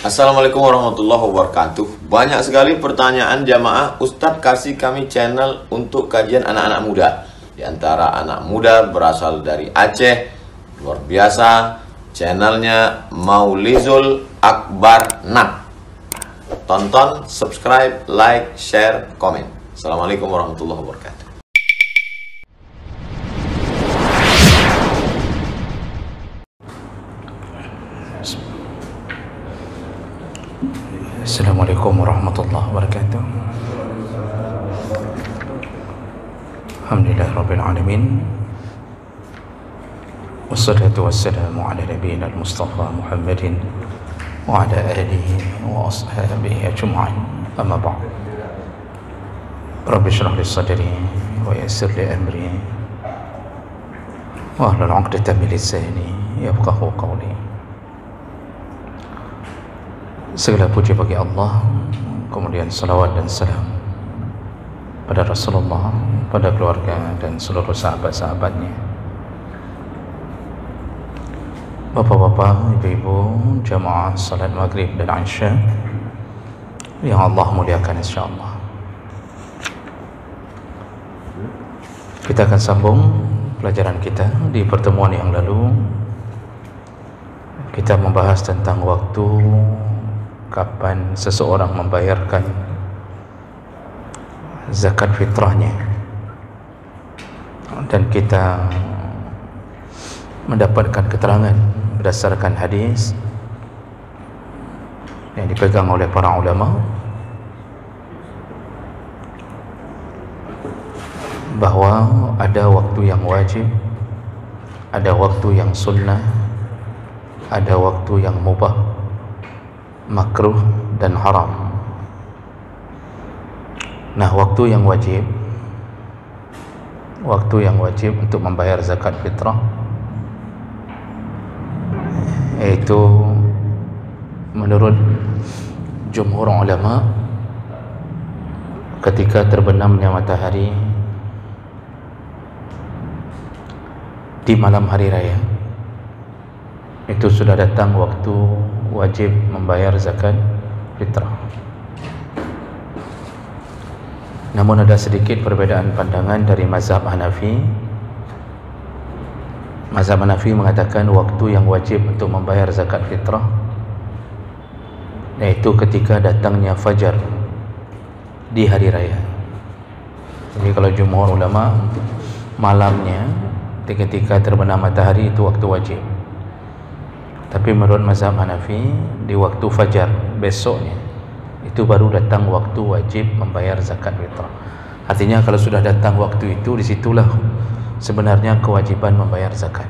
Assalamualaikum warahmatullahi wabarakatuh. Banyak sekali pertanyaan jamaah, Ustadz kasih kami channel untuk kajian anak-anak muda. Di antara anak muda berasal dari Aceh, luar biasa, channelnya Maulizul Akbar Nak. Tonton, subscribe, like, share, komen. Assalamualaikum warahmatullahi wabarakatuh. Assalamualaikum warahmatullahi wabarakatuh. Alhamdulillah rabbil alamin. Wassalatu wassalamu ala nabiyyina al-Mustafa Muhammadin wa ala alihi wa ashabihi ajma'in. Amma ba'd. Rabbi shrah li sadri wa yassir li amri wa hlul 'uqdatam min lisani yafqahu qawli. Segala puji bagi Allah, kemudian salawat dan salam pada Rasulullah, pada keluarga dan seluruh sahabat-sahabatnya. Bapak-bapak, ibu-ibu, jamaah salat maghrib dan isya yang Allah muliakan insyaAllah. Kita akan sambung pelajaran kita. Di pertemuan yang lalu kita membahas tentang waktu kapan seseorang membayarkan zakat fitrahnya, dan kita mendapatkan keterangan berdasarkan hadis yang dipegang oleh para ulama bahawa ada waktu yang wajib, ada waktu yang sunnah, ada waktu yang mubah, makruh dan haram. Nah, waktu yang wajib untuk membayar zakat fitrah yaitu menurut jumhur ulama ketika terbenamnya matahari di malam hari raya, itu sudah datang waktu wajib membayar zakat fitrah. Namun ada sedikit perbedaan pandangan dari mazhab Hanafi. Mazhab Hanafi mengatakan waktu yang wajib untuk membayar zakat fitrah yaitu ketika datangnya fajar di hari raya. Jadi kalau jumhur ulama, malamnya ketika terbenam matahari itu waktu wajib. Tapi menurut mazhab Hanafi, di waktu fajar besoknya itu baru datang waktu wajib membayar zakat fitrah. Artinya kalau sudah datang waktu itu, disitulah sebenarnya kewajiban membayar zakat.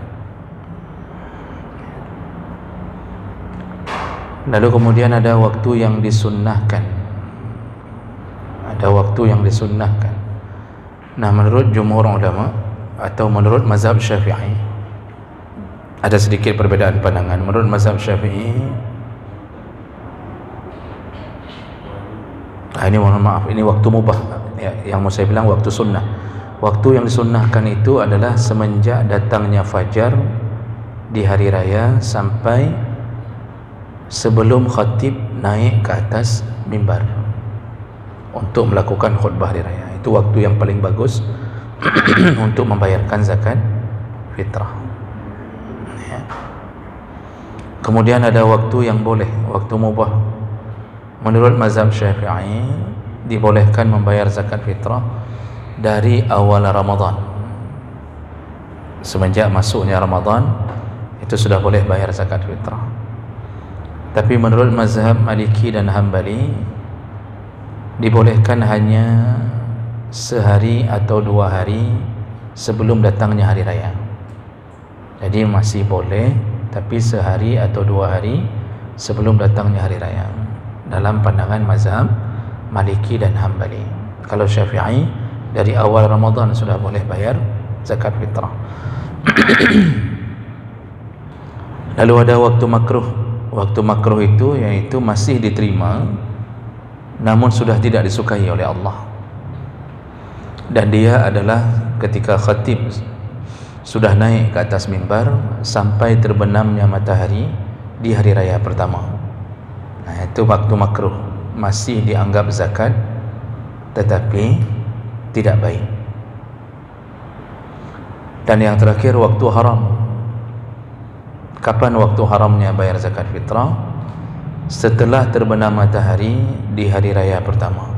Lalu kemudian ada waktu yang disunnahkan. Ada waktu yang disunnahkan. Nah, menurut jumhur ulama atau menurut mazhab Syafi'i, ada sedikit perbedaan pandangan. Menurut mazhab Syafi'i, ini mohon maaf, ini waktu mubah ya, yang mau saya bilang waktu sunnah. Waktu yang disunnahkan itu adalah semenjak datangnya fajar di hari raya sampai sebelum khatib naik ke atas mimbar untuk melakukan khutbah hari raya. Itu waktu yang paling bagus untuk membayarkan zakat fitrah. Kemudian ada waktu yang boleh, waktu mubah. Menurut mazhab Syafi'i, dibolehkan membayar zakat fitrah dari awal Ramadan. Semenjak masuknya Ramadan, itu sudah boleh bayar zakat fitrah. Tapi menurut mazhab Maliki dan Hambali, dibolehkan hanya sehari atau 2 hari sebelum datangnya hari raya. Jadi masih boleh, tapi sehari atau 2 hari sebelum datangnya hari raya, dalam pandangan mazhab Maliki dan Hambali. Kalau Syafi'i, dari awal Ramadan sudah boleh bayar zakat fitrah. Lalu ada waktu makruh. Waktu makruh itu yaitu masih diterima namun sudah tidak disukai oleh Allah, dan dia adalah ketika khatib sudah naik ke atas mimbar sampai terbenamnya matahari di hari raya pertama. Nah, itu waktu makruh, masih dianggap zakat tetapi tidak baik. Dan yang terakhir, waktu haram. Kapan waktu haramnya bayar zakat fitrah? Setelah terbenam matahari di hari raya pertama.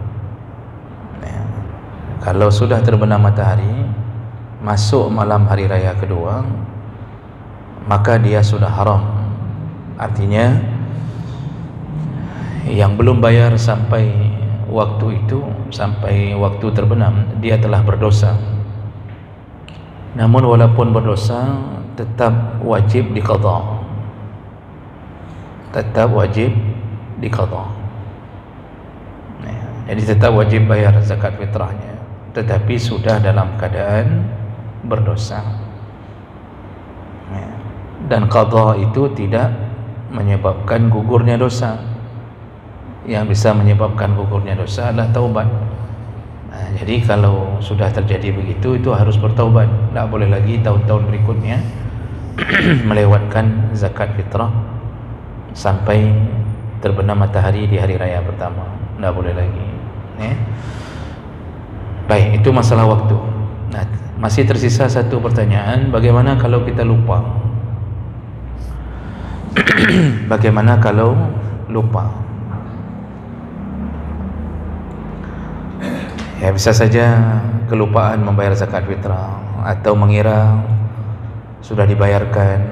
Kalau sudah terbenam matahari masuk malam hari raya kedua, maka dia sudah haram. Artinya yang belum bayar sampai waktu itu, sampai waktu terbenam, dia telah berdosa. Namun walaupun berdosa, tetap wajib diqadha. Tetap wajib diqadha. Jadi tetap wajib bayar zakat fitrahnya, tetapi sudah dalam keadaan berdosa. Dan qadha itu tidak menyebabkan gugurnya dosa. Yang bisa menyebabkan gugurnya dosa adalah taubat. Jadi kalau sudah terjadi begitu, itu harus bertaubat. Tak boleh lagi tahun-tahun berikutnya melewatkan zakat fitrah sampai terbenam matahari di hari raya pertama. Tak boleh lagi. Baik, itu masalah waktu. Nah, masih tersisa satu pertanyaan, bagaimana kalau kita lupa? Bagaimana kalau lupa? Ya, bisa saja kelupaan membayar zakat fitrah, atau mengira sudah dibayarkan,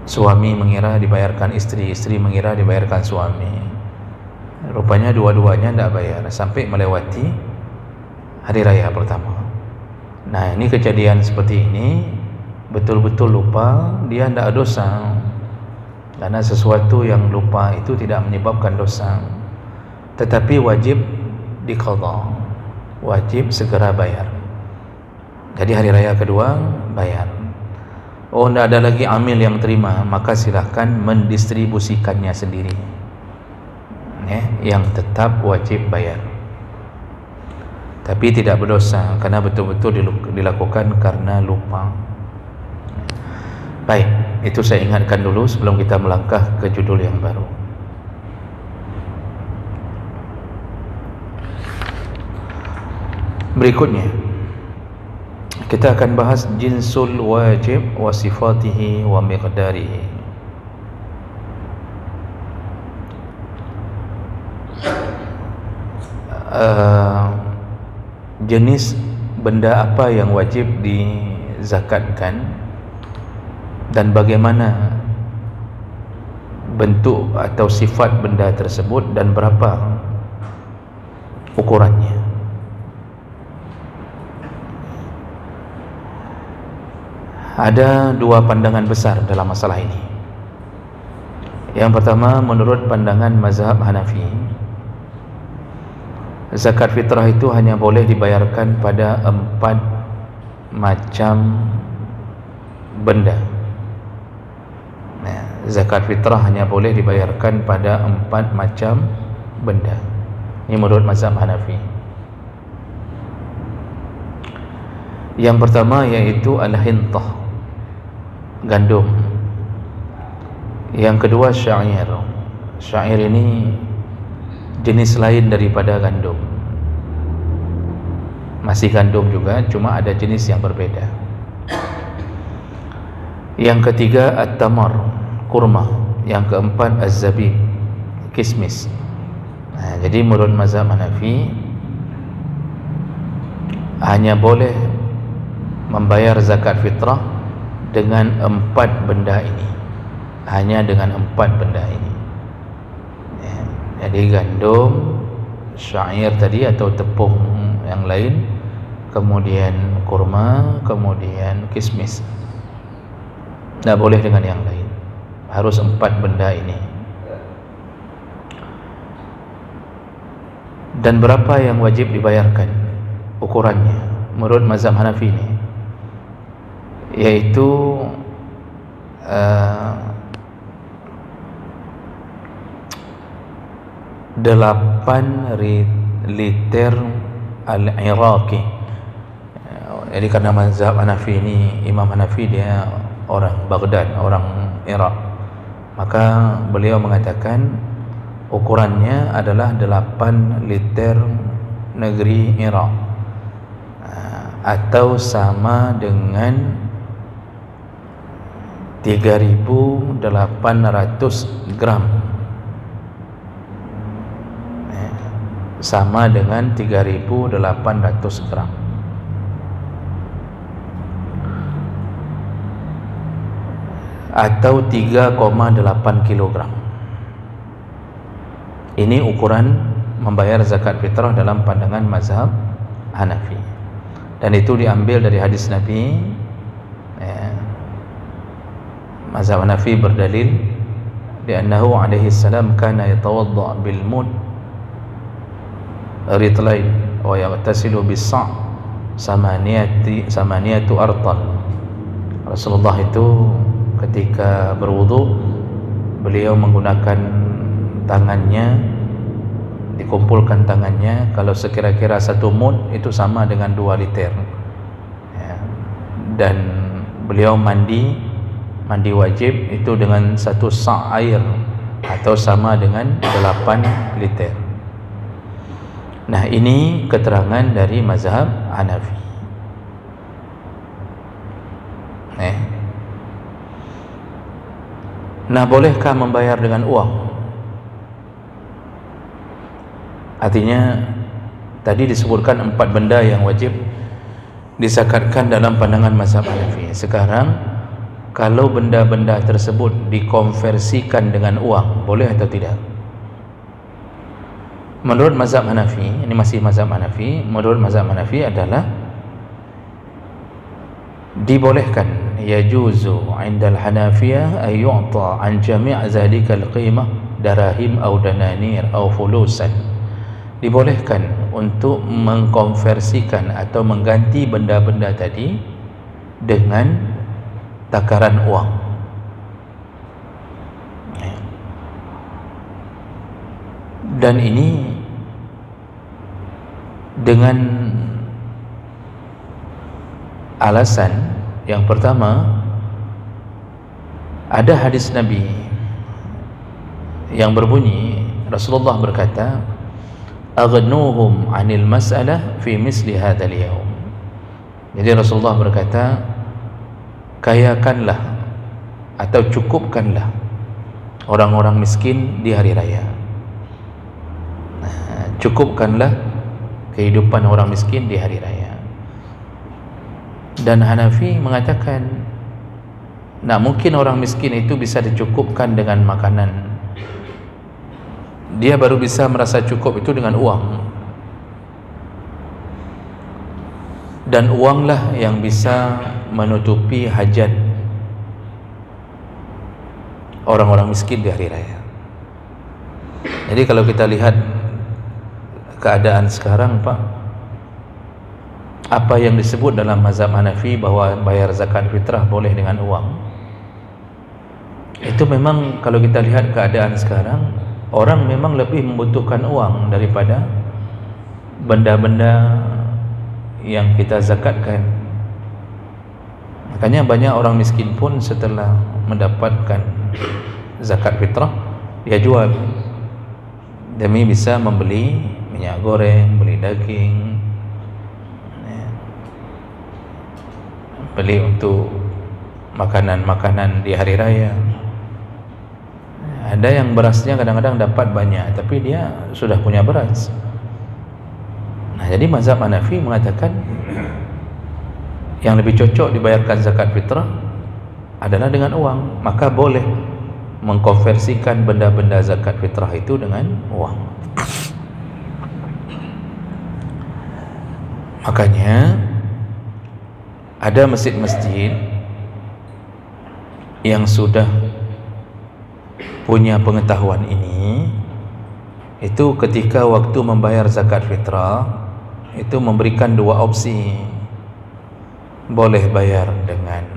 suami mengira dibayarkan istri, istri mengira dibayarkan suami. Rupanya dua-duanya tidak bayar sampai melewati hari raya pertama. Nah, ini kejadian seperti ini betul-betul lupa, dia tidak dosa, karena sesuatu yang lupa itu tidak menyebabkan dosa, tetapi wajib diqadha, wajib segera bayar. Jadi hari raya kedua bayar. Oh, tidak ada lagi amil yang terima, maka silahkan mendistribusikannya sendiri. Yang tetap wajib bayar, tapi tidak berdosa karena betul-betul dilakukan karena lupa. Baik, itu saya ingatkan dulu sebelum kita melangkah ke judul yang baru. Berikutnya kita akan bahas jinsul wajib wa sifatihi wa miqdarihi. Jenis benda apa yang wajib dizakatkan dan bagaimana bentuk atau sifat benda tersebut dan berapa ukurannya. Ada dua pandangan besar dalam masalah ini. Yang pertama, menurut pandangan mazhab Hanafi, zakat fitrah itu hanya boleh dibayarkan pada 4 macam benda. Zakat fitrah hanya boleh dibayarkan pada 4 macam benda. Ini menurut mazhab Hanafi. Yang pertama yaitu al-hintah, gandum. Yang kedua syair. Syair ini jenis lain daripada gandum, masih gandum juga, cuma ada jenis yang berbeda. Yang ketiga at-tamar, kurma. Yang keempat az-zabib, kismis. Nah, jadi menurut mazhab Hanafi hanya boleh membayar zakat fitrah dengan 4 benda ini, hanya dengan 4 benda ini. Jadi gandum, syair tadi atau tepung yang lain, kemudian kurma, kemudian kismis. Tidak boleh dengan yang lain, harus 4 benda ini. Dan berapa yang wajib dibayarkan, ukurannya menurut mazhab Hanafi ini, yaitu 8 liter al-Iraqi. Jadi karena mazhab Hanafi ini, Imam Hanafi dia orang Baghdad, orang Iraq, maka beliau mengatakan ukurannya adalah 8 liter negeri Iraq, atau sama dengan 3.800 gram, sama dengan 3.800 gram. Atau 3,8 kilogram. Ini ukuran membayar zakat fitrah dalam pandangan mazhab Hanafi, dan itu diambil dari hadis Nabi. Mazhab Hanafi berdalil li'annahu alaihi salam kana yatawadda' bil mud ritlain wa yaghtasilu bis sa' samaniyatu artal. Rasulullah itu ketika berwudu, beliau menggunakan tangannya, dikumpulkan tangannya, kalau sekira-kira 1 mud itu sama dengan 2 liter, dan beliau mandi wajib itu dengan 1 sa' air, atau sama dengan 8 liter. Nah, ini keterangan dari mazhab Hanafi. Nah, bolehkah membayar dengan uang? Artinya tadi disebutkan 4 benda yang wajib disakatkan dalam pandangan mazhab Hanafi. Sekarang kalau benda-benda tersebut dikonversikan dengan uang, boleh atau tidak? Menurut mazhab Hanafi, ini masih mazhab Hanafi, menurut mazhab Hanafi adalah dibolehkan. Yajuzu 'indal Hanafiyah ay yu'ta an jami' zalikal qimah darahim aw dananir aw fulusan. Dibolehkan untuk mengkonversikan atau mengganti benda-benda tadi dengan takaran uang. Dan ini dengan alasan yang pertama, ada hadis Nabi yang berbunyi, Rasulullah berkata, aghnuhum 'anil mas'alah fi misli hadzal yaum. Jadi Rasulullah berkata, kayakanlah atau cukupkanlah orang-orang miskin di hari raya. Cukupkanlah kehidupan orang miskin di hari raya. Dan Hanafi mengatakan, nah, mungkin orang miskin itu bisa dicukupkan dengan makanan. Dia baru bisa merasa cukup itu dengan uang. Dan uanglah yang bisa menutupi hajat orang-orang miskin di hari raya. Jadi kalau kita lihat keadaan sekarang, Pak, apa yang disebut dalam mazhab Hanafi bahwa bayar zakat fitrah boleh dengan uang, itu memang kalau kita lihat keadaan sekarang, orang memang lebih membutuhkan uang daripada benda-benda yang kita zakatkan. Makanya banyak orang miskin pun setelah mendapatkan zakat fitrah, dia jual demi bisa membeli minyak goreng, beli daging, beli untuk makanan-makanan di hari raya. Ada yang berasnya kadang-kadang dapat banyak, tapi dia sudah punya beras. Nah, jadi mazhab Hanafi mengatakan yang lebih cocok dibayarkan zakat fitrah adalah dengan uang, maka boleh mengkonversikan benda-benda zakat fitrah itu dengan uang. Makanya ada masjid-masjid yang sudah punya pengetahuan ini, itu ketika waktu membayar zakat fitrah itu memberikan 2 opsi. Boleh bayar dengan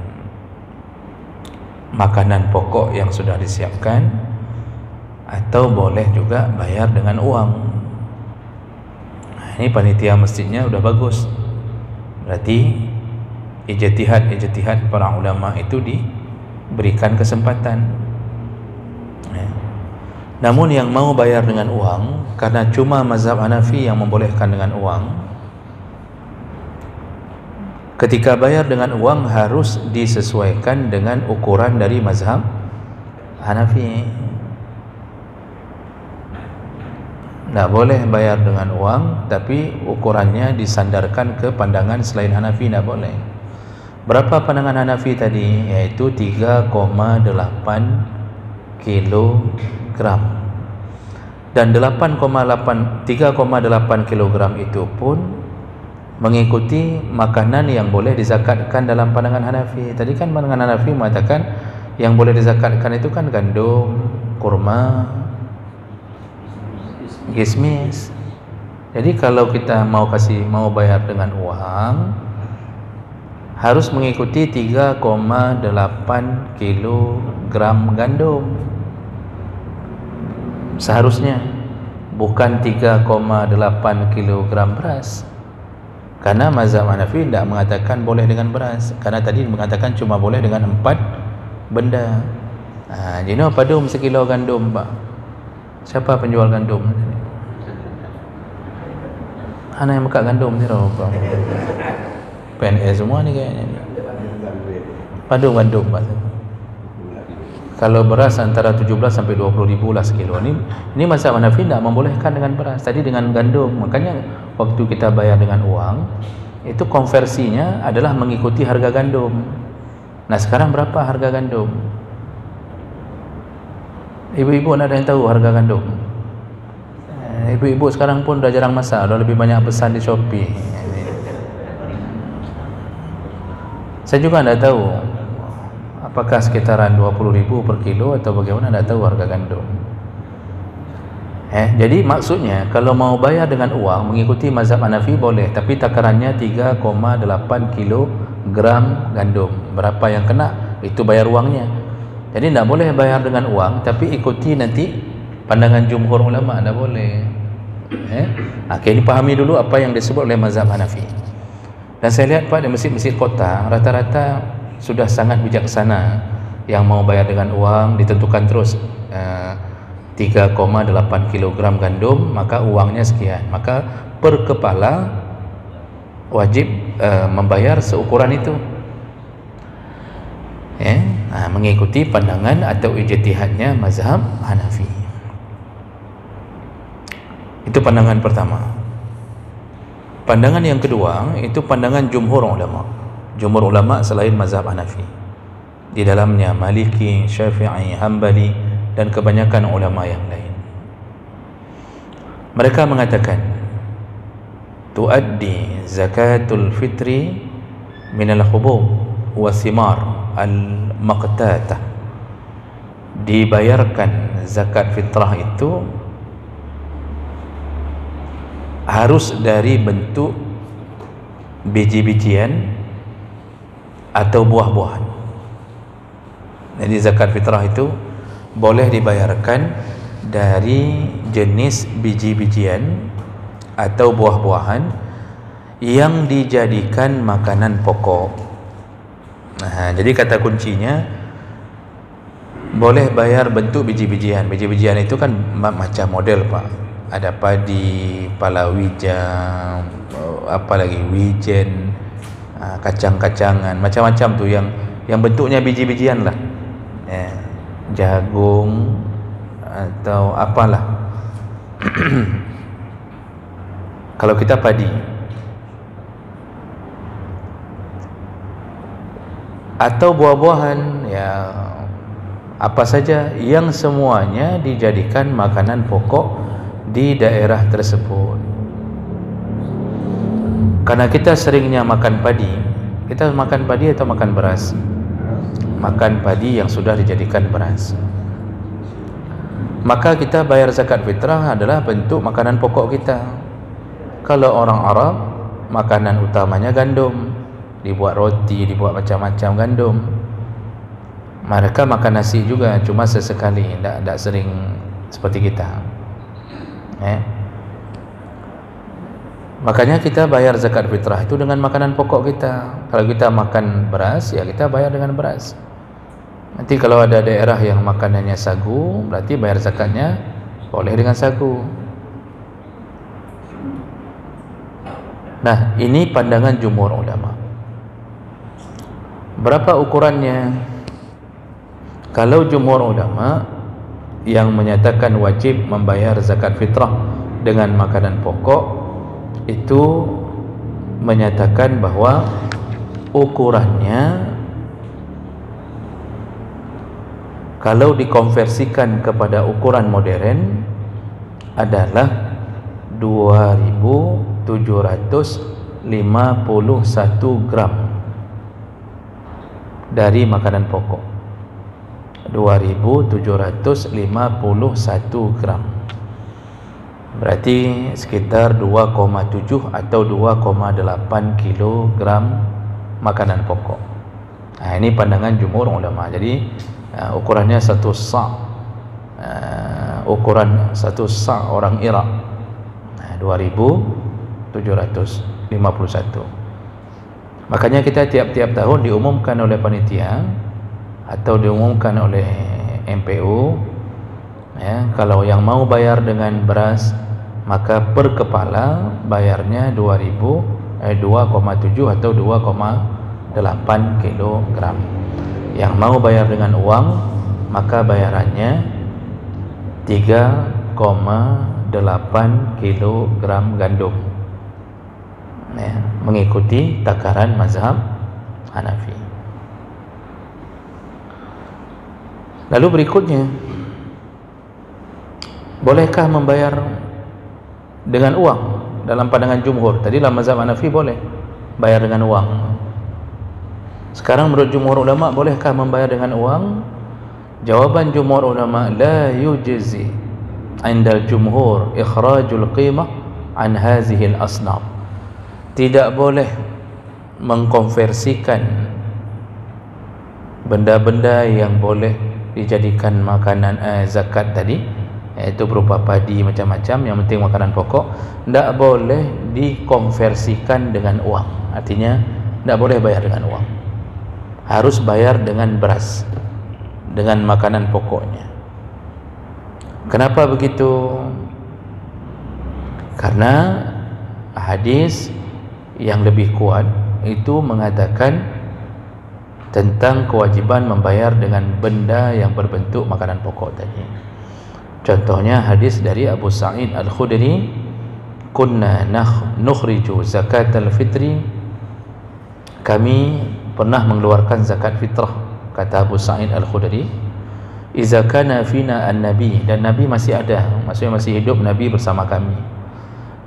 makanan pokok yang sudah disiapkan, atau boleh juga bayar dengan uang. Nah, ini panitia masjidnya udah bagus, berarti ijtihad para ulama itu diberikan kesempatan. Namun yang mau bayar dengan uang, karena cuma mazhab Hanafi yang membolehkan dengan uang, ketika bayar dengan uang harus disesuaikan dengan ukuran dari mazhab Hanafi. Tak boleh bayar dengan uang tapi ukurannya disandarkan ke pandangan selain Hanafi, tak boleh. Berapa pandangan Hanafi tadi? Yaitu 3,8 kilogram. Dan 3,8 kilogram itu pun mengikuti makanan yang boleh dizakatkan dalam pandangan Hanafi. Tadi kan pandangan Hanafi mengatakan yang boleh dizakatkan itu kan gandum, kurma, kismis. Jadi kalau kita mau bayar dengan uang harus mengikuti 3,8 kilogram gandum seharusnya, bukan 3,8 kilogram beras. Karena mazhab Hanafi tidak mengatakan boleh dengan beras, karena tadi mengatakan cuma boleh dengan 4 benda. Jadi padum sekilo gandum, Pak. Siapa penjual gandum? Ana yang buka gandum ni Pak. PNS semua ni kayaknya. Padum gandum, Pak. Kalau beras antara 17 sampai 20 ribu lah sekilo. Ini mazhab Hanafi tidak membolehkan dengan beras. Tadi dengan gandum. Makanya waktu kita bayar dengan uang, itu konversinya adalah mengikuti harga gandum. Nah sekarang berapa harga gandum? Ibu-ibu ada yang tahu harga gandum? Ibu-ibu sekarang pun dah jarang masak, dah lebih banyak pesan di Shopee. Saya juga tidak tahu apakah sekitaran 20 ribu per kilo atau bagaimana, tidak tahu harga gandum. Jadi maksudnya kalau mau bayar dengan uang mengikuti mazhab Hanafi boleh, tapi takarannya 3,8 kilogram gandum. Berapa yang kena itu bayar uangnya. Jadi tidak boleh bayar dengan uang tapi ikuti nanti pandangan jumhur ulama, tidak boleh. Ini pahami dulu apa yang disebut oleh mazhab Hanafi. Dan saya lihat Pak di masjid-masjid kota rata-rata sudah sangat bijaksana. Yang mau bayar dengan uang ditentukan terus 3,8 kilogram gandum, maka uangnya sekian, maka per kepala wajib membayar seukuran itu, mengikuti pandangan atau ijtihadnya mazhab Hanafi. Itu pandangan pertama. Pandangan yang kedua itu pandangan jumhur ulama. Jumhur ulama selain mazhab Hanafi, di dalamnya Maliki, Syafi'i, Hambali dan kebanyakan ulama yang lain. Mereka mengatakan tuaddi zakatul fitri minal hubub wa thimar al-maqtatah. Dibayarkan zakat fitrah itu harus dari bentuk biji-bijian atau buah-buahan. Jadi zakat fitrah itu boleh dibayarkan dari jenis biji-bijian atau buah-buahan yang dijadikan makanan pokok. Jadi kata kuncinya boleh bayar bentuk biji-bijian. Biji-bijian itu kan macam model Pak. Ada padi, palawija, apa lagi, wijen, kacang-kacangan, macam-macam tu yang bentuknya biji-bijian lah, jagung atau apalah. Kalau kita padi atau buah-buahan, ya apa saja yang semuanya dijadikan makanan pokok di daerah tersebut. Karena kita seringnya makan padi, kita makan padi atau makan beras? Makan padi yang sudah dijadikan beras. Maka kita bayar zakat fitrah adalah bentuk makanan pokok kita. Kalau orang Arab, makanan utamanya gandum, dibuat roti, dibuat macam-macam gandum. Mereka makan nasi juga, cuma sesekali, tidak sering seperti kita. Makanya kita bayar zakat fitrah itu dengan makanan pokok kita. Kalau kita makan beras, ya kita bayar dengan beras. Nanti kalau ada daerah yang makanannya sagu, berarti bayar zakatnya boleh dengan sagu. Nah, ini pandangan jumhur ulama. Berapa ukurannya? Kalau jumhur ulama yang menyatakan wajib membayar zakat fitrah dengan makanan pokok, itu menyatakan bahwa ukurannya kalau dikonversikan kepada ukuran modern adalah 2.751 gram dari makanan pokok. 2.751 gram berarti sekitar 2,7 atau 2,8 kilogram makanan pokok. Nah, ini pandangan jumhur ulama. Jadi ukurannya satu sa', ukuran satu sa' orang Iraq, 2.751. Makanya kita tiap-tiap tahun diumumkan oleh panitia atau diumumkan oleh MPU, ya, kalau yang mau bayar dengan beras maka per kepala bayarnya 2,7 atau 2,8 kilogram. Yang mau bayar dengan uang maka bayarannya 3,8 kilogram gandum, ya, mengikuti takaran mazhab Hanafi. Lalu berikutnya, bolehkah membayar dengan uang? Dalam pandangan jumhur, tadi dalam mazhab Hanafi boleh bayar dengan uang. Sekarang menurut jumhur ulama, bolehkah membayar dengan uang? Jawaban jumhur ulama, la yujzi indal jumhur ikhrajul qimah an hazihi al-asnaf. Tidak boleh mengkonversikan benda-benda yang boleh dijadikan makanan zakat tadi, iaitu berupa padi macam-macam, yang penting makanan pokok, tidak boleh dikonversikan dengan uang. Artinya tidak boleh bayar dengan uang, harus bayar dengan beras, dengan makanan pokoknya. Kenapa begitu? Karena hadis yang lebih kuat itu mengatakan tentang kewajiban membayar dengan benda yang berbentuk makanan pokok tadi. Contohnya hadis dari Abu Sa'id Al-Khudri, kunna nukhriju zakat al-fitri, kami pernah mengeluarkan zakat fitrah, kata Abu Sa'id Al-Khudri, iza kana fina an-nabi, dan Nabi masih ada, maksudnya masih hidup Nabi bersama kami.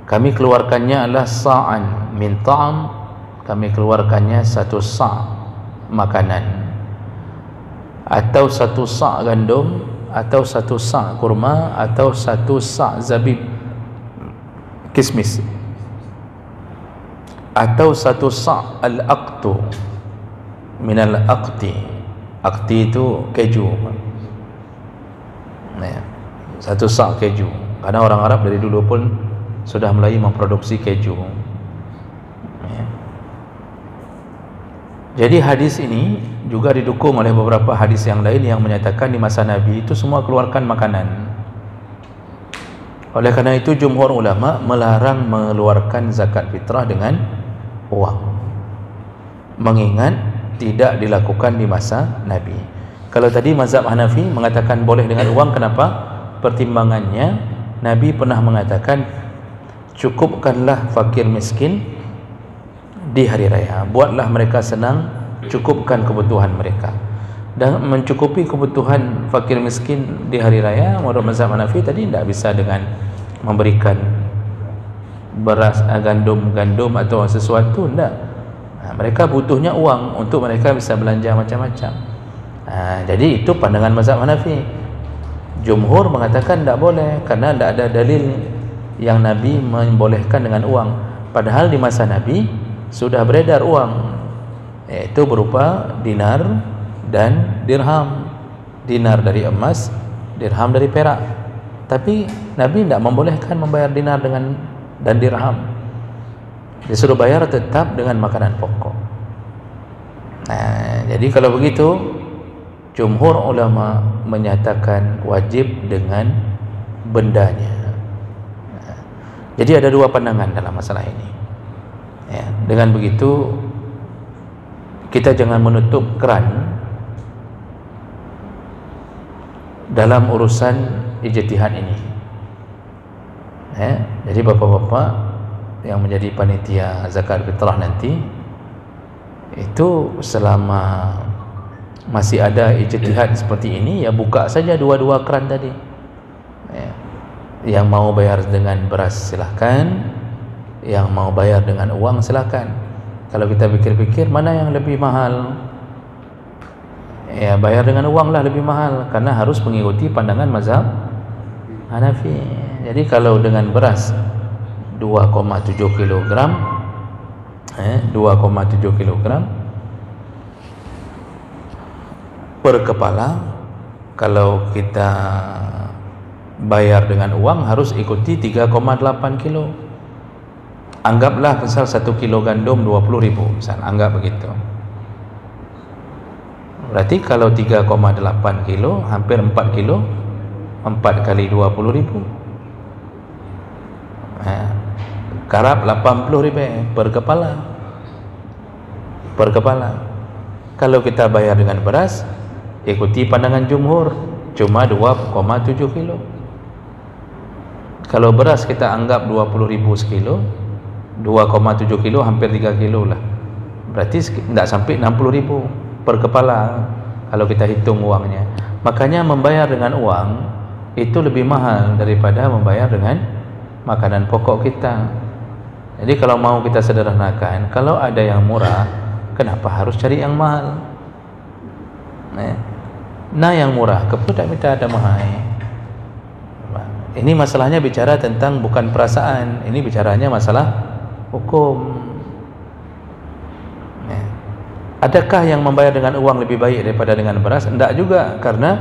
Kami keluarkannya adalah sa'an min ta'am, kami keluarkannya satu sa' makanan, atau satu sa' gandum, atau satu sa' kurma, atau satu sa' zabib kismis, atau satu sa' al-aqtu minal aqti. Aqti itu keju, satu sa' keju, karena orang Arab dari dulu pun sudah mulai memproduksi keju. Jadi hadis ini juga didukung oleh beberapa hadis yang lain yang menyatakan di masa Nabi itu semua keluarkan makanan. Oleh karena itu jumhur ulama melarang mengeluarkan zakat fitrah dengan uang, mengingat tidak dilakukan di masa Nabi. Kalau tadi mazhab Hanafi mengatakan boleh dengan uang, kenapa? Pertimbangannya Nabi pernah mengatakan, cukupkanlah fakir miskin di hari raya, buatlah mereka senang, cukupkan kebutuhan mereka. Dan mencukupi kebutuhan fakir miskin di hari raya menurut mazhab Hanafi tadi tidak bisa dengan memberikan beras, gandum atau sesuatu, tidak. Mereka butuhnya uang untuk mereka bisa belanja macam-macam. Jadi itu pandangan mazhab Hanafi. Jumhur mengatakan tidak boleh karena tidak ada dalil yang Nabi membolehkan dengan uang. Padahal di masa Nabi sudah beredar uang, yaitu berupa dinar dan dirham. Dinar dari emas, dirham dari perak. Tapi Nabi tidak membolehkan membayar dinar dan dirham. Disuruh bayar tetap dengan makanan pokok. Jadi kalau begitu, jumhur ulama menyatakan wajib dengan bendanya. Jadi ada dua pandangan dalam masalah ini. Ya, dengan begitu kita jangan menutup keran dalam urusan ijtihad ini. Ya, jadi bapak-bapak yang menjadi panitia zakat fitrah nanti, itu selama masih ada ijtihad seperti ini, ya buka saja dua-dua keran tadi. Ya, yang mau bayar dengan beras silahkan, yang mau bayar dengan uang silahkan. Kalau kita pikir-pikir mana yang lebih mahal, ya bayar dengan uang lah lebih mahal, karena harus mengikuti pandangan mazhab Hanafi. Jadi kalau dengan beras 2,7 kg 2,7 kg per kepala, kalau kita bayar dengan uang harus ikuti 3,8 kilo. Anggaplah misal 1 kilo gandum 20.000, misal anggap begitu. Berarti kalau 3,8 kilo hampir 4 kilo, 4 kali 20.000, karab 80.000 per kepala. Per kepala. Kalau kita bayar dengan beras, ikuti pandangan jumhur, cuma 2,7 kilo. Kalau beras kita anggap 20.000 sekilo, 2,7 kilo hampir 3 kilo lah. Berarti tidak sampai 60.000 per kepala kalau kita hitung uangnya. Makanya membayar dengan uang itu lebih mahal daripada membayar dengan makanan pokok kita. Jadi kalau mau kita sederhanakan, kalau ada yang murah, kenapa harus cari yang mahal? Nah yang murah, kepu tak minta ada mahal. Ini masalahnya bicara tentang bukan perasaan, ini bicaranya masalah hukum. Adakah yang membayar dengan uang lebih baik daripada dengan beras? Tidak juga, karena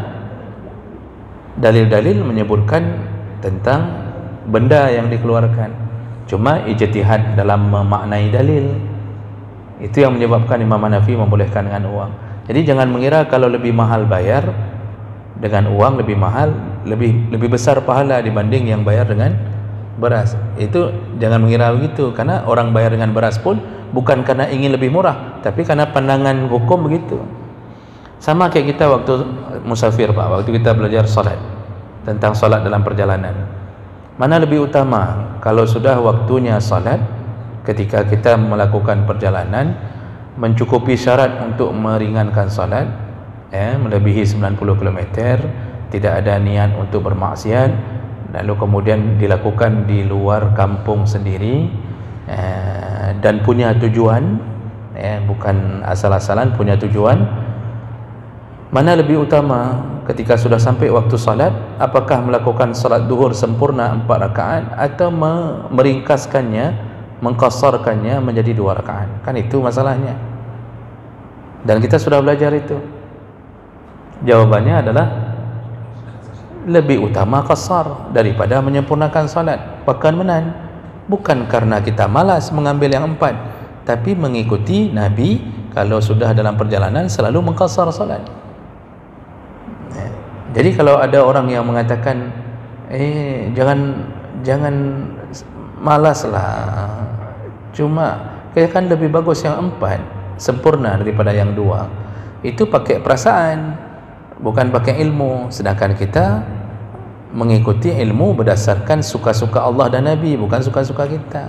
dalil-dalil menyebutkan tentang benda yang dikeluarkan. Cuma ijtihad dalam memaknai dalil, itu yang menyebabkan Imam Hanafi membolehkan dengan uang. Jadi jangan mengira kalau lebih mahal bayar dengan uang lebih mahal, lebih besar pahala dibanding yang bayar dengan beras. Itu jangan mengira begitu, karena orang bayar dengan beras pun bukan karena ingin lebih murah, tapi karena pandangan hukum begitu. Sama kayak kita waktu musafir, Pak, waktu kita belajar salat, tentang salat dalam perjalanan. Mana lebih utama kalau sudah waktunya salat, ketika kita melakukan perjalanan, mencukupi syarat untuk meringankan salat, melebihi 90 km, tidak ada niat untuk bermaksiat, lalu kemudian dilakukan di luar kampung sendiri, dan punya tujuan, bukan asal-asalan, punya tujuan. Mana lebih utama ketika sudah sampai waktu salat? Apakah melakukan salat duhur sempurna 4 rakaat atau meringkaskannya, mengqasarkannya menjadi 2 rakaat? Kan itu masalahnya. Dan kita sudah belajar itu. Jawabannya adalah lebih utama qasar daripada menyempurnakan salat. Bahkan menan, bukan karena kita malas mengambil yang 4, tapi mengikuti Nabi kalau sudah dalam perjalanan selalu mengqasar salat. Jadi kalau ada orang yang mengatakan jangan malaslah, cuma kan lebih bagus yang 4 sempurna daripada yang 2, itu pakai perasaan, bukan pakai ilmu. Sedangkan kita mengikuti ilmu berdasarkan suka-suka Allah dan Nabi, bukan suka-suka kita.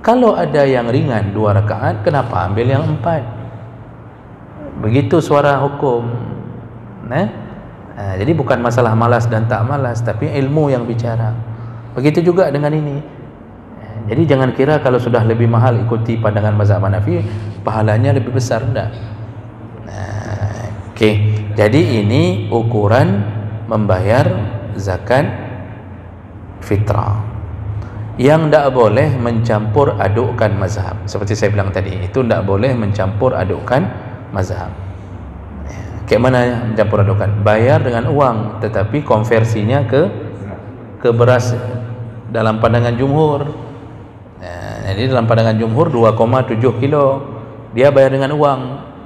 Kalau ada yang ringan 2 rakaat, kenapa ambil yang 4? Begitu suara hukum. Jadi bukan masalah malas dan tak malas, tapi ilmu yang bicara. Begitu juga dengan ini. Jadi jangan kira kalau sudah lebih mahal ikuti pandangan mazhab Hanafi, pahalanya lebih besar. Enggak. Okey. Jadi ini ukuran membayar zakat fitrah. Yang tidak boleh mencampur adukkan mazhab. Seperti saya bilang tadi, itu tidak boleh mencampur adukkan mazhab. Kayak mana mencampur adukkan? Bayar dengan uang, tetapi konversinya ke beras dalam pandangan jumhur. Jadi dalam pandangan jumhur 2,7 kilo, dia bayar dengan uang,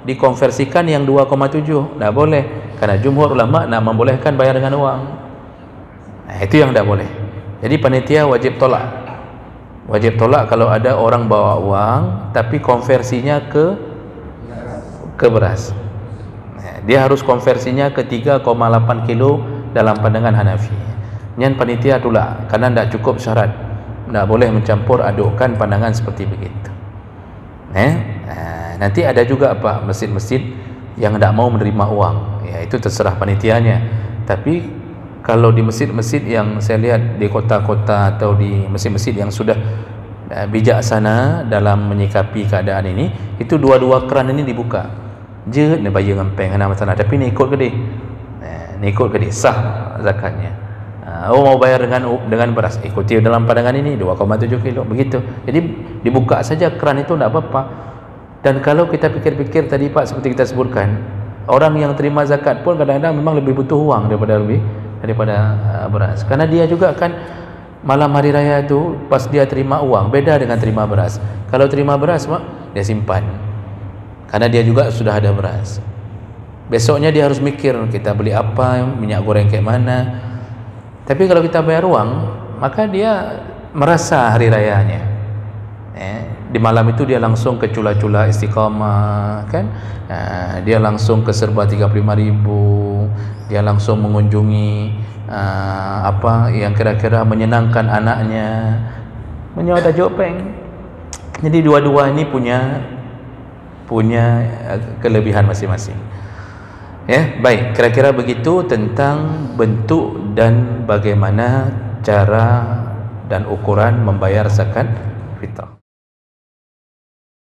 dikonversikan yang 2,7, tidak boleh, karena jumhur ulama nak membolehkan bayar dengan uang. Itu yang tidak boleh. Jadi panitia wajib tolak. Wajib tolak kalau ada orang bawa uang tapi konversinya ke beras. Dia harus konversinya ke 3,8 kilo dalam pandangan Hanafi. Nyan panitia tolak karena tidak cukup syarat. Tidak boleh mencampur adukkan pandangan seperti begitu. Nanti ada juga apa masjid-masjid yang tidak mau menerima uang. Ya, itu terserah panitianya. Tapi kalau di masjid-masjid yang saya lihat di kota-kota atau di masjid-masjid yang sudah bijaksana dalam menyikapi keadaan ini, itu dua-dua keran ini dibuka. Je ni bayar ngempeng ana masalah, tapi ni ikut ke dia. Ni ikut ke dia sah zakatnya. Mau bayar dengan beras, ikuti dalam pandangan ini 2,7 kilo begitu. Jadi dibuka saja keran itu tidak apa-apa. Dan kalau kita pikir-pikir tadi Pak, seperti kita sebutkan, orang yang terima zakat pun kadang-kadang memang lebih butuh uang daripada beras. Karena dia juga kan malam hari raya itu pas dia terima uang beda dengan terima beras. Kalau terima beras Pak, dia simpan. Karena dia juga sudah ada beras. Besoknya dia harus mikir kita beli apa, minyak goreng kayak mana. Tapi kalau kita bayar uang, maka dia merasa hari rayanya. Di malam itu dia langsung ke Cula-Cula Istiqamah, kan? Dia langsung ke Serba 35.000. Dia langsung mengunjungi apa yang kira-kira menyenangkan anaknya, menyewa tajuk peng. Jadi dua-dua ini punya kelebihan masing-masing. Ya, baik, kira-kira begitu tentang bentuk dan bagaimana cara dan ukuran membayar zakat fitrah.